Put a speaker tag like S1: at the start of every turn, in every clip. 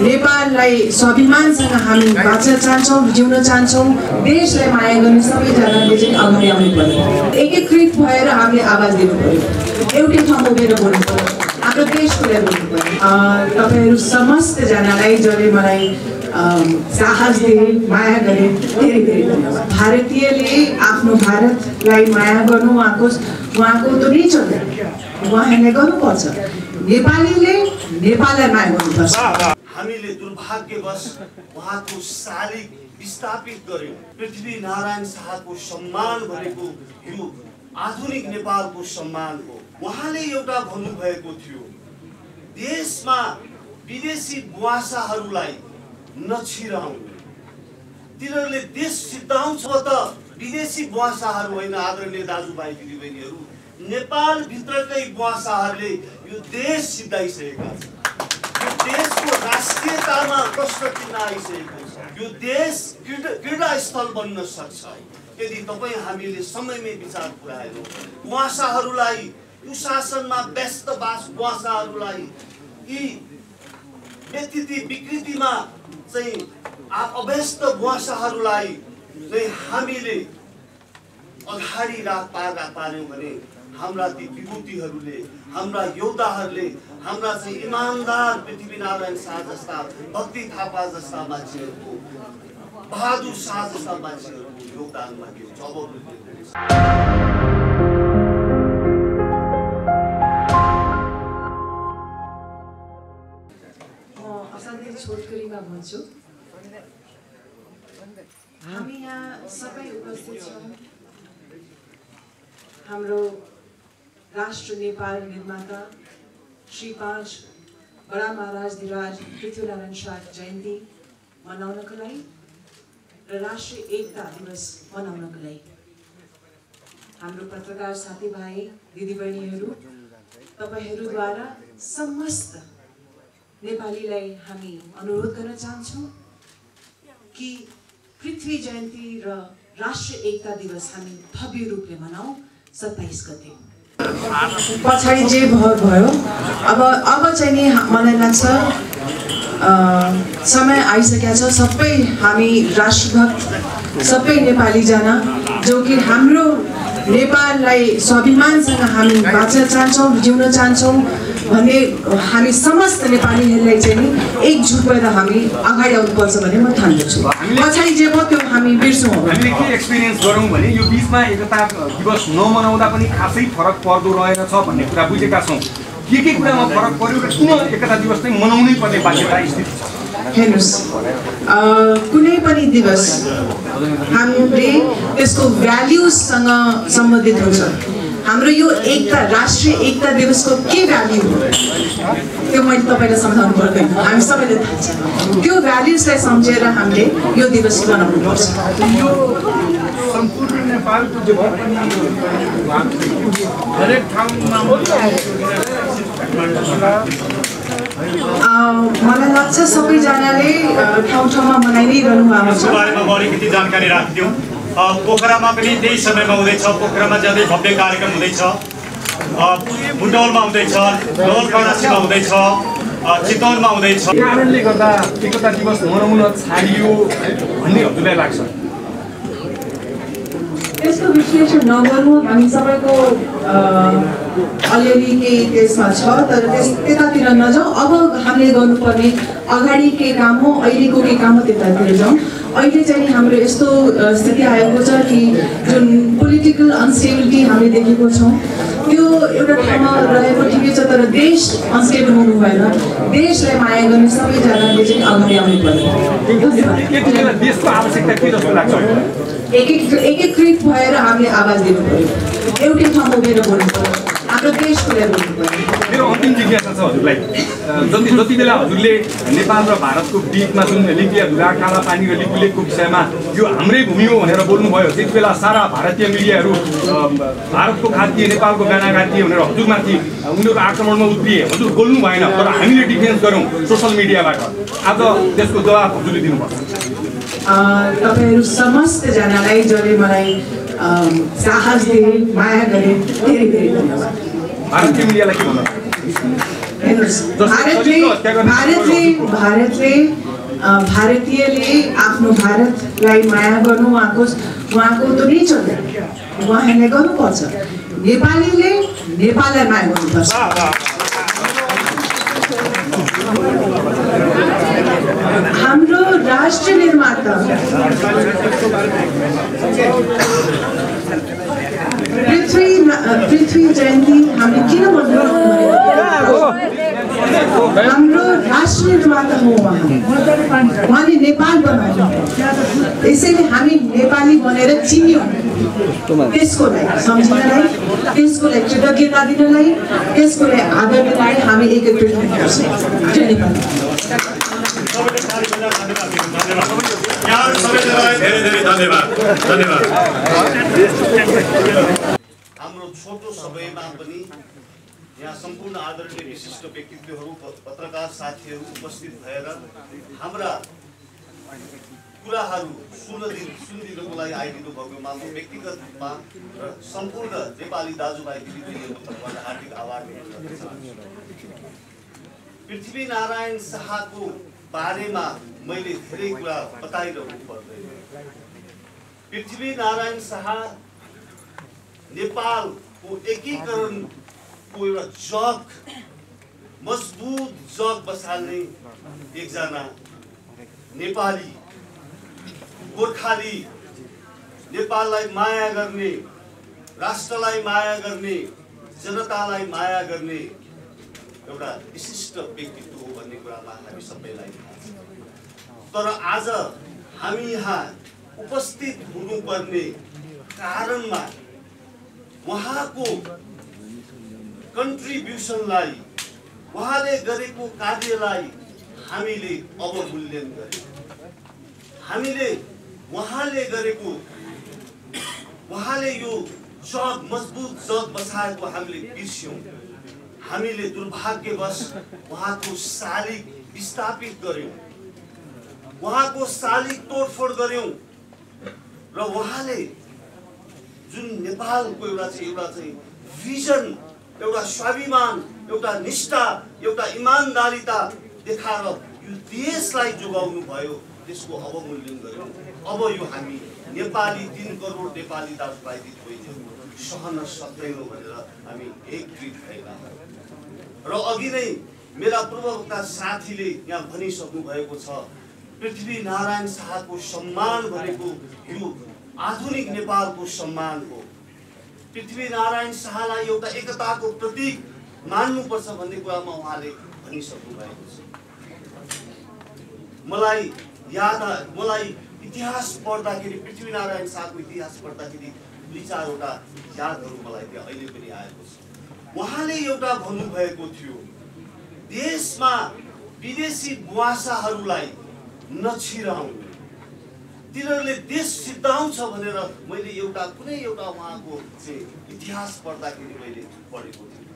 S1: नेपाललाई स्वाभिमानसँग हामी बाँच्न चाहन्छौँ, जिउन चाहन्छौँ, देशलाई माया गर्ने सबैजनाले चाहिँ अगाडि आउनु पर्यो। एकीकृत भएर हामीले आवाज दिनु पर्यो, एउटै ठाउँमा उभिएर बोल्नु पर्यो, हाम्रो देशको लागि बोल्नु पर्यो। तपाईँहरू समस्तजनालाई जसले मलाई साहस दिए, माया गरे, धेरै धेरै धन्यवाद। भारतीयले आफ्नो भारतलाई माया गर्नु उहाँको त नेचर हो, उहाँहरूले गर्नुपर्छ। नेपालीले नेपाललाई माया गर्नुपर्छ।
S2: हामीले दुर्भाग्यवश उहाँको शालिग विस्थापित गर्यो। पृथ्वीनारायण शाहको सम्मान गरेको यो आधुनिक नेपालको सम्मान हो। उहाँले एउटा भन्नुभएको थियो, देशमा विदेशी बुवासाहरूलाई नछिराउनु, तिनीहरूले देश सिद्धाउँछ त विदेशी बुवासाहरू होइन। आदरणीय दाजुभाइ दिदीबहिनीहरू, नेपालभित्रकै बुवासाहरूले यो देश सिद्धाइसकेका छन्। यो देशको राष्ट्रियतामा प्रश्न चिन्ह आइसकेको छ। यो देश क्रीडा स्थल बन्न सक्छ यदि तपाईँ हामीले समयमै विचार पुर्याएनौँ। बुवासाहरूलाई, यो शासनमा व्यस्त बुवासाहरूलाई, यी व्यक्ति विकृतिमा चाहिँ अव्यस्त बुवासाहरूलाई चाहिँ हामीले अगाडि पार्यौँ भने हाम्रा ती विभूतिहरूले, हाम्रा योद्धाहरूले, हाम्रा चाहिँ इमानदार पृथ्वीनारायण शाह जस्ता, भक्ति थापा जस्ता मान्छेहरूको, बहादुर शाह जस्ता मान्छेहरूको योगदानमा यो जवाब दिनुहुन्छ।
S1: असाध्यै छोटकरीमा भन्छु, हामी यहाँ सबै उपस्थित छौँ। हाम्रो राष्ट्र नेपाल निर्माता श्री 5 बडा महाराजधिराज पृथ्वीनारायण शाह जयन्ती मनाउनको लागि र राष्ट्रिय एकता दिवस मनाउनको लागि हाम्रो पत्रकार साथीभाइ दिदीबहिनीहरू, तपाईहरूद्वारा समस्त नेपालीलाई हामी अनुरोध गर्न चाहन्छौँ कि पृथ्वी जयन्ती र राष्ट्रिय एकता दिवस हामी भव्य रूपले मनाऊ 27 गते। पछाडि जे भयो अब चाहिँ नि मलाई लाग्छ समय आइसकेको छ। सबै हामी राष्ट्रभक्त, सबै नेपालीजना जो कि हाम्रो नेपाललाई स्वाभिमानसँग हामी बाँच्न चाहन्छौँ, जिउन चाहन्छौँ भन्ने हामी समस्त नेपालीहरूलाई चाहिँ नि एकजुट भएर हामी अगाडि आउनुपर्छ भन्ने म ठान्दछु। पछाडि जे भयो त्यो हामी बिर्सौँ।
S3: हामीले के एक्सपिरियन्स गरौँ भने यो बिचमा एकता दिवस नमनाउँदा पनि खासै फरक पर्दो रहेनछ भन्ने कुरा बुझेका छौँ। के कुरामा फरक पर्यो र किन एकता दिवस चाहिँ मनाउनै पर्ने बाध्यता स्थिति छ?
S1: हेर्नुहोस्, कुनै पनि दिवस हामीले त्यसको भ्याल्युजसँग सम्बन्धित हुन्छ। हाम्रो यो एकता, राष्ट्रिय एकता दिवसको के भ्याल्यु हो त्यो मैले तपाईँलाई सम्झाउनु पर्दैन, हामी सबैले थाहा छ। त्यो भ्याल्युजलाई सम्झेर हामीले यो दिवस मनाउनुपर्छ।
S3: सम्पूर्ण नेपालको हरेक ठाउँमा
S1: मलाई लाग्छ सबैजनाले ठाउँ ठाउँमा मनाइ नै रहनु भएको छ।
S4: बारेमा म अलिकति जानकारी राखिदिउँ। पोखरामा पनि त्यही समयमा हुँदैछ। पोखरामा जाँदै भव्य कार्यक्रम हुँदैछ, बुटौलमा हुँदैछ, नवलपरासीमा हुँदैछ, चितवनमा हुँदैछ।
S3: कारणले गर्दा एकता दिवस मनाउन छाडियो भन्ने हजुरलाई लाग्छ?
S1: त्यसको विश्लेषण नगर्नु, हामी सबैको अलिअलि केही त्यसमा छ, तर त्यतातिर नजाउँ। अब हामीले गर्नुपर्ने अगाडि के काम हो, अहिलेको के काम हो त्यतातिर जाउँ। अहिले चाहिँ हाम्रो यस्तो स्थिति आएको छ कि जुन पोलिटिकल अनस्टेबिलिटी हामीले देखेको छौँ, त्यो एउटा ठाउँमा रहेको ठिकै छ, तर देश अनस्टेबल हुनु भएन। देशलाई माया गर्ने सबैजनाले चाहिँ अगाडि आउनु पर्यो।
S3: देशको आवश्यकता के जस्तो लाग्छ?
S1: एकीकृत भएर हामीले आवाज दिनु पर्यो, एउटै ठाउँमा उभिएर बोल्नु पर्यो, हाम्रो देशको लागि बोल्नु पर्यो।
S3: मेरो अन्तिम जिज्ञासा छ हजुरलाई, जति बेला हजुरले नेपाल र भारतको बिचमा जुन लिपिया धुरा काला पानी र लिपुलेखको विषयमा यो हाम्रै भूमि हो भनेर बोल्नुभयो, त्यति बेला सारा भारतीय मिडियाहरू भारतको खाद्य नेपालको गाना गाथिए भनेर हजुरमाथि उनीहरू आक्रमणमा उत्रिए। हजुर बोल्नु भएन, तर हामीले डिफेन्स गऱ्यौँ सोसल मिडियाबाट। आज त्यसको जवाब हजुरले दिनुपर्छ।
S1: तपाईहरू समस्तजनालाई जसले मलाई साहस दिए, माया गरे, धेरै धेरै धन्यवाद।
S3: भारतीय मिडियालाई के भन्नु?
S1: भारतीयले आफ्नो भारतलाई माया गर्नु उहाँको त नेचर उहाँले गर्नुपर्छ। नेपालीले नेपाललाई माया गर्नुपर्छ। हाम्रो राष्ट्र निर्माता पृथ्वी जयन्ती हामीले किन भन्नु हाम्रो राष्ट्र निर्माता हो उहाँले नेपाल बनाउनु त्यसैले हामी नेपाली भनेर चिन्यौँ त्यसको लागि सम्झिनलाई त्यसको लागि कृतज्ञता दिनलाई त्यसको लागि आदर दिनलाई हामी एकत्रित हुनुपर्छ।
S2: हाम्रो छोटो समयमा पनि यहाँ सम्पूर्ण आदरणीय विशिष्ट व्यक्तित्वहरू पत्रकार साथीहरू उपस्थित भएर हाम्रा कुराहरू सुनिदिनुको लागि आइदिनु भएकोमा म व्यक्तिगत रूपमा र सम्पूर्ण नेपाली दाजुभाइ दिदीबहिनीहरूको तर्फबाट हार्दिक आभार व्यक्त गर्न चाहन्छु। पृथ्वीनारायण शाहको बारेमा मैले धेरै कुरा बताइरहनु पर्दैन। पृथ्वीनारायण शाह नेपालको एकीकरणको एउटा जग मजबुत जग बसाल्ने एकजना नेपाली गोर्खाली, नेपाललाई माया गर्ने, राष्ट्रलाई माया गर्ने, जनतालाई माया गर्ने एउटा विशिष्ट व्यक्तित्व हो भन्ने कुरामा हामी सबैलाई थाहा छ। तर आज हामी यहाँ उपस्थित हुनुपर्ने कारणमा उहाँको कन्ट्रिब्युसनलाई, उहाँले गरेको कार्यलाई हामीले अवमूल्यन गर्यौं। हामीले उहाँले गरेको, उहाँले यो जग मजबुत जग बसाएको हामीले बिर्स्यौं। हामीले दुर्भाग्यवश उहाँको शालिग विस्थापित गर्यौं, उहाँको शालिग तोडफोड गर्यौं र उहाँले जुन नेपालको एउटा चाहिँ भिजन, एउटा स्वाभिमान, एउटा निष्ठा, एउटा इमानदारीता देखाएर यो देशलाई जोगाउनु भयो, त्यसको अवमूल्यन गर्यौं। अब यो हामी नेपाली 3 करोड नेपाली दाजुभाइ दिदीबहिनीहरू सहन सक्दैनौँ भनेर हामी एकत्रित भएका हौं। र अघि नै मेरा पूर्ववक्ता साथीले यहाँ भनिसक्नु भएको छ, पृथ्वीनारायण शाहको सम्मान भनेको यो आधुनिक नेपालको सम्मान हो। पृथ्वीनारायण शाहलाई एउटा एकताको प्रतीक मान्नुपर्छ भन्ने कुरामा उहाँले भनिसक्नु भएको छ। मलाई इतिहास पढ्दाखेरि, पृथ्वीनारायण शाहको इतिहास पढ्दाखेरि 2-4वटा यादहरू मलाई त्यहाँ अहिले पनि आएको छ। उहाँले एउटा भन्नुभएको थियो, देशमा विदेशी बुवासाहरूलाई नछिराउनु, तिनीहरूले देश सिद्धाउँछ भनेर मैले कुनै एउटा उहाँको चाहिँ इतिहास पढ्दाखेरि मैले पढेको थिएँ।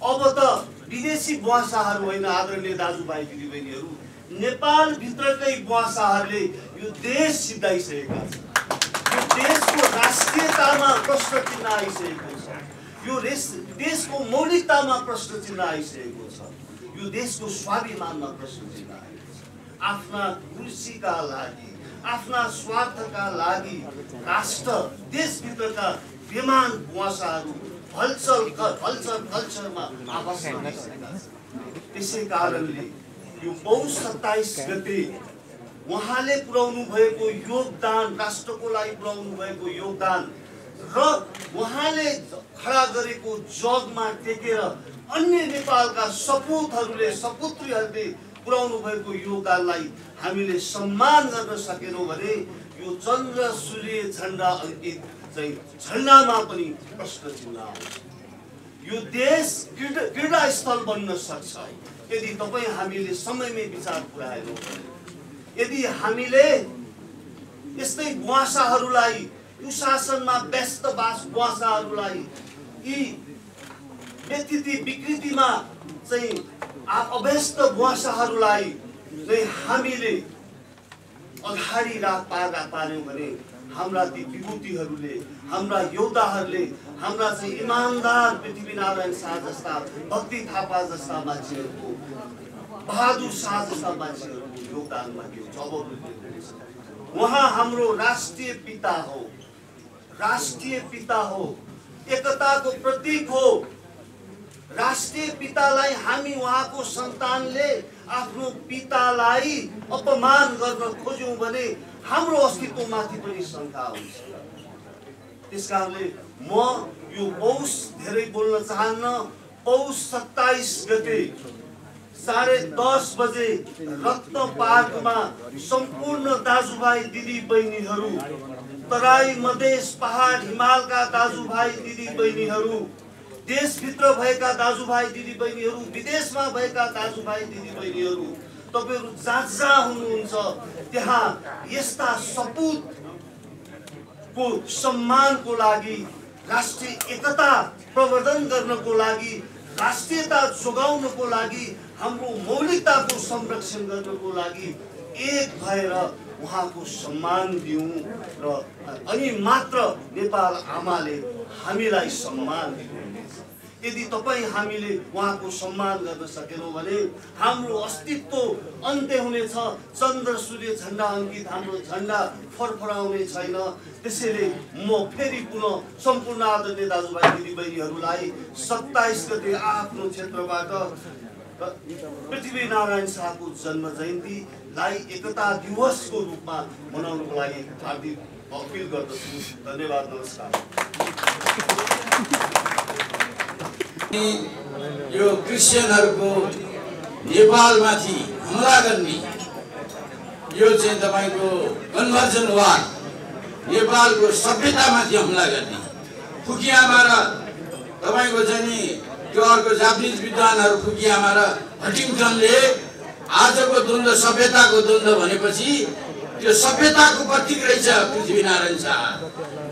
S2: अब त विदेशी बुवासाहरू होइन आदरणीय दाजुभाइ दिदीबहिनीहरू, नेपाल भित्रकै बुवासाहरूले यो देश सिद्धाइसकेका छन्। यो देशको राष्ट्रियतामा प्रश्न चिन्ह आइसकेको छ, यो देशको मौलिकतामा प्रश्न चिन्ह आइसकेको छ, यो देशको स्वाभिमानमा प्रश्न चिन्ह आएको छ। आफ्ना कुर्सीका लागि, आफ्ना स्वार्थका लागि राष्ट्र देशभित्रका बेमान बुवासाहरू हलचलमा आवास गरिसकेका छन्। त्यसै कारणले यो पौष 27 गते उहाँले पुर्याउनु भएको योगदान, राष्ट्रको लागि पुर्याउनु भएको योगदान र उहाँले खडा गरेको जगमा टेकेर अन्य नेपालका सपुतहरूले, सपुत्रीहरूले पुर्याउनु भएको योगदानलाई हामीले सम्मान गर्न सकेनौँ भने यो चन्द्र सूर्य झण्डा अंकित चाहिँ झण्डामा पनि प्रश्न चिन्ह आउँछ। यो देश क्रीडा स्थल बन्न सक्छ यदि तपाईँ हामीले समयमै विचार पुर्याएनौँ। यदि हामीले यस्तै बुवासाहरूलाई, कुशासनमा व्यस्त बुवासाहरूलाई, यी व्यक्ति विकृतिमा चाहिँ अभ्यस्त बुवासाहरूलाई नै हामीले अगाडि पार्यौँ भने हाम्रा ती विभूतिहरूले, हाम्रा योद्धाहरूले, हाम्रा चाहिँ इमानदार पृथ्वीनारायण शाह जस्ता, भक्ति थापा जस्ता मान्छेहरूको, बहादुर शाह जस्ता मान्छेहरूको योगदानमा यो अवमूल्यन हुनेछ। उहाँ हाम्रो राष्ट्रिय पिता हो, राष्ट्रिय पिता हो, एकताको प्रतीक हो। राष्ट्रिय पितालाई हामी उहाँको सन्तानले आफ्नो पितालाई अपमान गर्न खोज्यौं भने हाम्रो अस्तित्वमाथि पनि शङ्का हुन्छ। त्यसकारणले म यो पौष धेरै बोल्न चाहन्न। पौष 27 गते 10:30 बजे रत्न पार्कमा सम्पूर्ण दाजुभाइ दिदी बहिनीहरू, तराई मधेस पहाड हिमालका दाजुभाइ दिदी बहिनीहरू, देशभित्र भएका दाजुभाइ दिदी बहिनीहरू, विदेशमा भएका दाजुभाइ दिदी बहिनीहरू, तपाईहरु जहाँ हुनुहुन्छ त्यहाँ यस्ता सपूतको सम्मानको लागि, राष्ट्रिय एकता प्रवर्धन गर्नको लागि, राष्ट्रियता जोगाउनको लागि, हाम्रो मौलिकताको संरक्षण गर्नको लागि एक भएर उहाँको सम्मान दिउँ र अनि मात्र नेपाल आमाले हामीलाई सम्मान दिनुहुनेछ। यदि तपाईँ हामीले उहाँको सम्मान गर्न सकेनौँ भने हाम्रो अस्तित्व अन्त्य हुनेछ। चन्द्र सूर्य झण्डा अङ्कित हाम्रो झण्डा फरफराउने छैन। त्यसैले म फेरि पुनः सम्पूर्ण आदरणीय दाजुभाइ दिदीबहिनीहरूलाई 27 गते आफ्नो क्षेत्रबाट पृथ्वीनारायण शाहको जन्म जयन्तीलाई एकता दिवसको रूपमा मनाउनको लागि हार्दिक अपील गर्दछु। धन्यवाद, नमस्कार।
S5: यो क्रिश्चियनहरूको नेपालमाथि हमला गर्ने यो चाहिँ तपाईको कन्भर्जन वार, नेपालको सभ्यतामाथि हमला गर्ने फुकियामा र तपाईको चाहिँ त्यो अर्को जापानिज विद्वानहरू फुकियामा र हटिङटनले आजको द्वन्द्व सभ्यताको द्वन्द्व भनेपछि त्यो सभ्यताको प्रतीक रहेछ पृथ्वीनारायण शाह।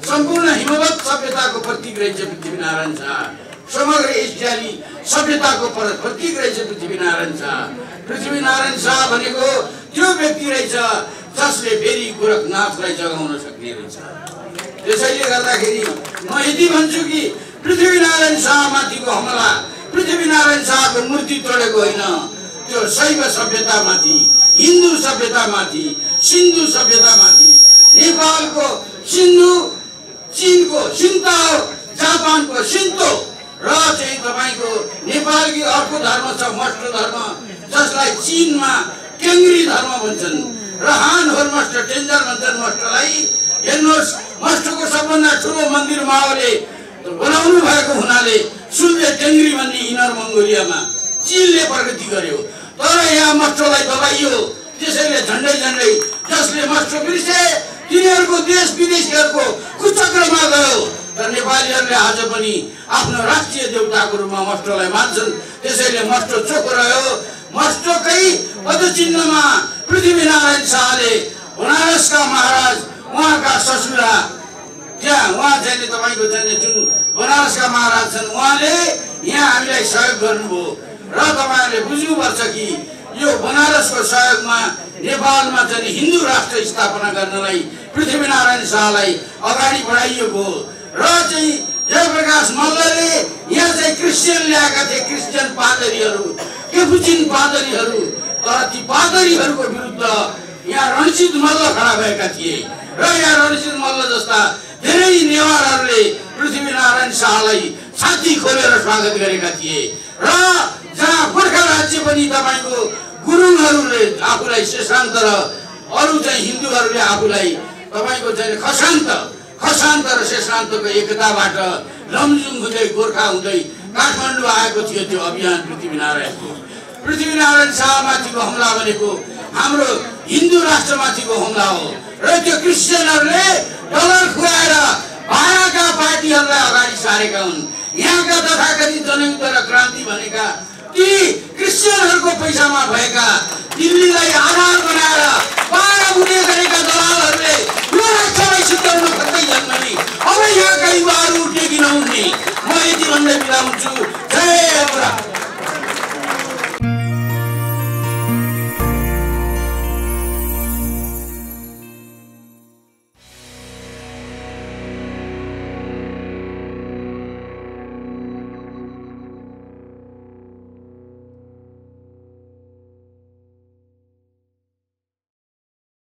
S5: सम्पूर्ण हिमवत सभ्यताको प्रतीक रहेछ पृथ्वीनारायण शाह। समग्र एसियाली सभ्यताको प्रतीक रहेछ पृथ्वीनारायण शाह। पृथ्वीनारायण शाह भनेको त्यो व्यक्ति रहेछ जसले फेरि गोरखनाथलाई जगाउन सक्ने रहेछ। त्यसैले गर्दाखेरि म यति भन्छु कि पृथ्वीनारायण शाहमाथिको हमला पृथ्वीनारायण शाहको मूर्ति तोडेको होइन, त्यो शैव सभ्यतामाथि, हिन्दू सभ्यतामाथि, सिन्धु सभ्यतामाथि, नेपालको सिन्धु, चीनको सिन्ताओ, जापानको सिन्तो र चाहिँ तपाईको नेपालकी अर्को धर्म छ मस्ट धर्म, जसलाई चीनमा टेङ्ग्री धर्म भन्छन् र हान होर्मस्ट टेन्जर भन्छन् मस्टलाई। हेर्नुहोस्, मस्टको सबभन्दा ठुलो मन्दिर माओले बनाउनु भएको हुनाले सुल्ले टेङ्ग्री भन्ने इनर मङ्गोलियामा चीनले प्रगति गर्यो, तर यहाँ मस्टलाई दबाइयो। त्यसैले झन्डै झन्डै जसले मस्ट बिर्से तिनीहरूको देश विदेशीहरूको कुचक्रमा गयो। तर नेपालीहरूले आज पनि आफ्नो राष्ट्रिय देवताको रूपमा मस्टलाई मान्छन्। त्यसैले मस्ट चोखो रह्यो। मस्टकै पदचिन्हमा पृथ्वीनारायण शाहले बनारसका महाराज, उहाँका ससुरा, त्यहाँ उहाँ चाहिँ तपाईको चाहिँ जुन बनारसका महाराज छन्, उहाँले यहाँ हामीलाई सहयोग गर्नुभयो र तपाईहरुले बुझ्नुपर्छ कि यो बनारसको सहयोगमा नेपालमा चाहिँ हिन्दू राष्ट्र स्थापना गर्नलाई पृथ्वीनारायण शाहलाई अगाडि बढाइएको र चाहिँ जयप्रकाश मल्लले यहाँ चाहिँ क्रिश्चियन ल्याएका थिए, क्रिश्चियन पादरीहरू, केपुचिन पादरीहरू। तर ती पादरीहरूको विरुद्ध यहाँ रणजित मल्ल खडा भएका थिए र यहाँ रणजित मल्ल जस्ता धेरै नेवारहरूले पृथ्वीनारायण शाहलाई छाती खोलेर स्वागत गरेका थिए र जहाँ गोर्खा राज्य पनि तपाईको गुरुङहरूले आफूलाई शेषान्त र अरू चाहिँ हिन्दूहरूले आफूलाई तपाईको चाहिँ खसान्त र शेषान्तको एकताबाट लमजुङ हुँदै गोर्खा हुँदै काठमाडौँ आएको थियो त्यो अभियान पृथ्वीनारायणको। पृथ्वीनारायण शाहमाथिको हमला भनेको हाम्रो हिन्दू राष्ट्रमाथिको हमला हो र त्यो क्रिश्चियनहरूले डलर खुवाएर बाह्रका पार्टीहरूलाई अगाडि सारेका हुन्। यहाँका तथाकथित जनयुद्ध र क्रान्ति भनेका ती क्रिश्चियनहरूको पैसामा भएका, दिल्लीलाई आधार बनाएर 12 बुँदे गरेका दलालहरूले यो राष्ट्रलाई सिद्धाउन खोज्दै छन् भने अब यहाँका युवाहरू उठ्ने कि नउठ्ने, म यति भन्दै बिदा हुन्छु। जय